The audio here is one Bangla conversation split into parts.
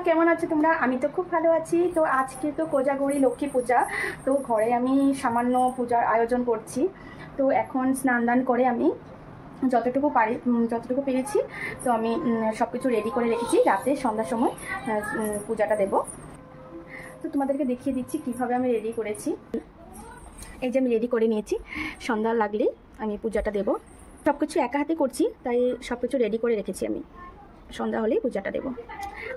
কেমন আছো তোমরা? আমি তো খুব ভালো আছি। তো আজকে তো কোজাগরি লক্ষ্মী পূজা, তো ঘরে আমি সামান্য পূজার আয়োজন করছি। তো এখন স্নান দান করে আমি যতটুকু পেরেছি তো আমি সব কিছু রেডি করে রেখেছি, রাতে সন্ধ্যার সময় পূজাটা দেব। তো তোমাদেরকে দেখিয়ে দিচ্ছি কিভাবে আমি রেডি করেছি। এই যে আমি রেডি করে নিয়েছি, সন্ধ্যা লাগলে আমি পূজাটা দেব। সব কিছু একা হাতে করছি, তাই সব কিছু রেডি করে রেখেছি। আমি সন্ধ্যা হলেই পূজাটা দেব।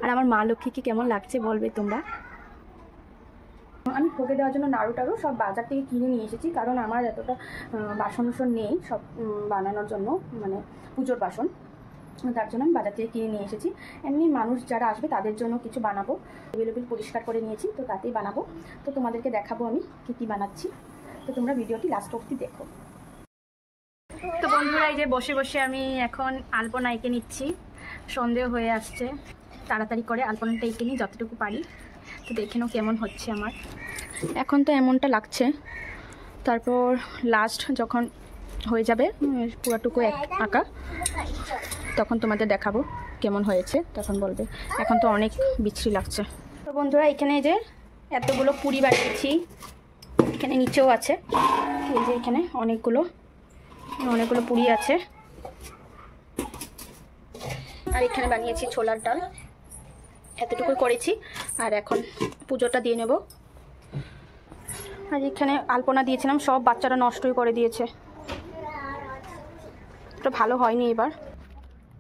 আর আমার মা লক্ষ্মীকে কেমন লাগছে বলবে তোমরা। আমি ভোগে দেওয়ার জন্য নাড়ু টাড়ু সব বাজার থেকে কিনে নিয়ে এসেছি, কারণ আমার এতটা বাসন নেই সব বানানোর জন্য, মানে পুজোর বাসন। তার জন্য আমি বাজার থেকে কিনে নিয়ে এসেছি। এমনি মানুষ যারা আসবে তাদের জন্য কিছু বানাবো, টেবিল পরিষ্কার করে নিয়েছি, তো তাতেই বানাবো। তো তোমাদেরকে দেখাবো আমি কী বানাচ্ছি। তো তোমরা ভিডিওটি লাস্ট অবধি দেখো। তো বন্ধুরা, এই যে বসে বসে আমি এখন আলপনা এঁকে নিচ্ছি। সন্দেহ হয়ে আসছে, তাড়াতাড়ি করে আলপনাটা এঁকে নিই যতটুকু পারি। তো দেখে নাও কেমন হচ্ছে আমার। এখন তো এমনটা লাগছে, তারপর লাস্ট যখন হয়ে যাবে পুরোটুকু আঁকা, তখন তোমাদের দেখাবো কেমন হয়েছে, তখন বলবে। এখন তো অনেক বিশ্রী লাগছে। তো বন্ধুরা, এখানে যে এতগুলো পুরি বানিয়েছি, এখানে নিচেও আছে, এই যে এখানে অনেকগুলো পুরি আছে। আর এখানে বানিয়েছি ছোলার ডাল, এতটুকু করেছি। আর এখন পুজোটা দিয়ে নেব। আর এখানে আলপনা দিয়েছিলাম, সব বাচ্চারা নষ্টই করে দিয়েছে, এটা ভালো হয়নি এবার।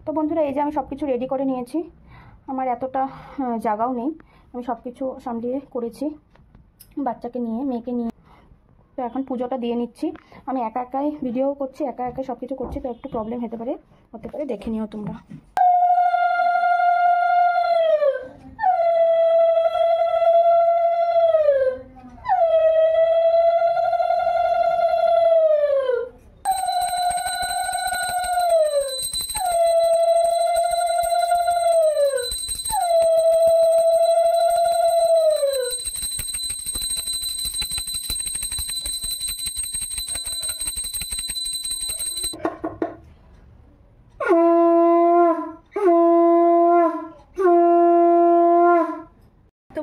তো বন্ধুরা, এই যে আমি সব কিছু রেডি করে নিয়েছি। আমার এতটা জায়গাও নেই, আমি সব কিছু সামলিয়ে করেছি, বাচ্চাকে নিয়ে, মেয়েকে নিয়ে। তো এখন পুজোটা দিয়ে নিচ্ছি। আমি একা একাই ভিডিও করছি, একা একা সব কিছু করছি, তো একটু প্রবলেম হতে পারে, দেখে নিও তোমরা।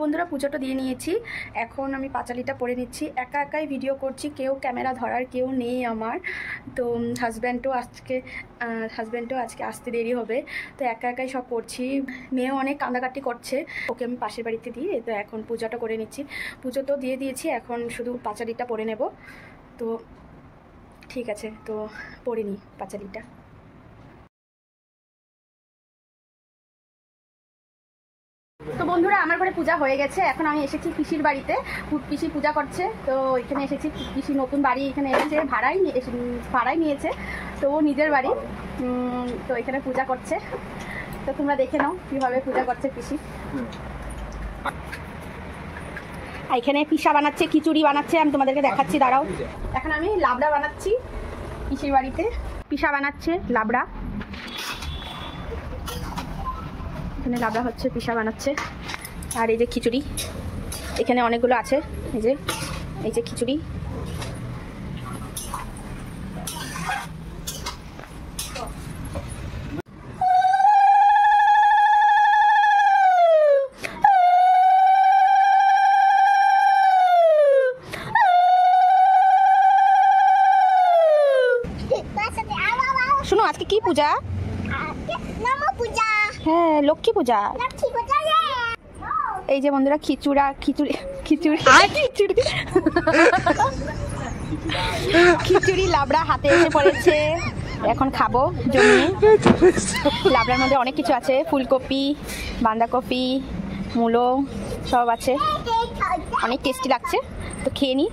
বন্ধুরা, পুজোটা দিয়ে নিয়েছি, এখন আমি পাঁচালিটা পরে নিচ্ছি। একা একাই ভিডিও করছি, কেউ ক্যামেরা ধরার কেউ নেই আমার। তো হাজব্যান্ডও আজকে আসতে দেরি হবে, তো একা একাই সব করছি। মেয়েও অনেক কান্দাকাটি করছে, ওকে আমি পাশের বাড়িতে দিয়ে তো এখন পূজাটা করে নিচ্ছি। পুজো তো দিয়ে দিয়েছি, এখন শুধু পাঁচালিটা পরে নেব। তো ঠিক আছে, তো পরে নিই পাঁচালিটা। তো বন্ধুরা, আমার ঘরে পূজা হয়ে গেছে। এখন আমি এসেছি পিসির বাড়িতে, পিসি পূজা করছে। তো এখানে এসেছি, পিসি নতুন বাড়ি এখানে এসেছে, ভাড়াই নিয়েছে, তো ও নিজের বাড়ি। তো এখানে পূজা করছে, তো তোমরা দেখে নাও কীভাবে পূজা করছে পিসি। এখানে পিসা বানাচ্ছে, খিচুড়ি বানাচ্ছে, আমি তোমাদেরকে দেখাচ্ছি, দাঁড়াও। এখন আমি লাবড়া বানাচ্ছি পিসির বাড়িতে, পিসা বানাচ্ছে লাবড়া। এখানে লাবড়া হচ্ছে, পিসা বানাচ্ছে। আর এই যে খিচুড়ি, এখানে অনেকগুলো আছে, এই যে খিচুড়ি। শুনো, আজকে কি পূজা? হ্যাঁ, লক্ষ্মী পূজা। এই যে বন্ধুরা, খিচুড়ি লাবড়া হাতে এসে পড়েছে, এখন খাবো জমিয়ে। লাবড়ার মধ্যে অনেক কিছু আছে, ফুলকপি, বাঁধাকপি, মূলো সব আছে, অনেক টেস্টি লাগছে। তো খেয়ে নি।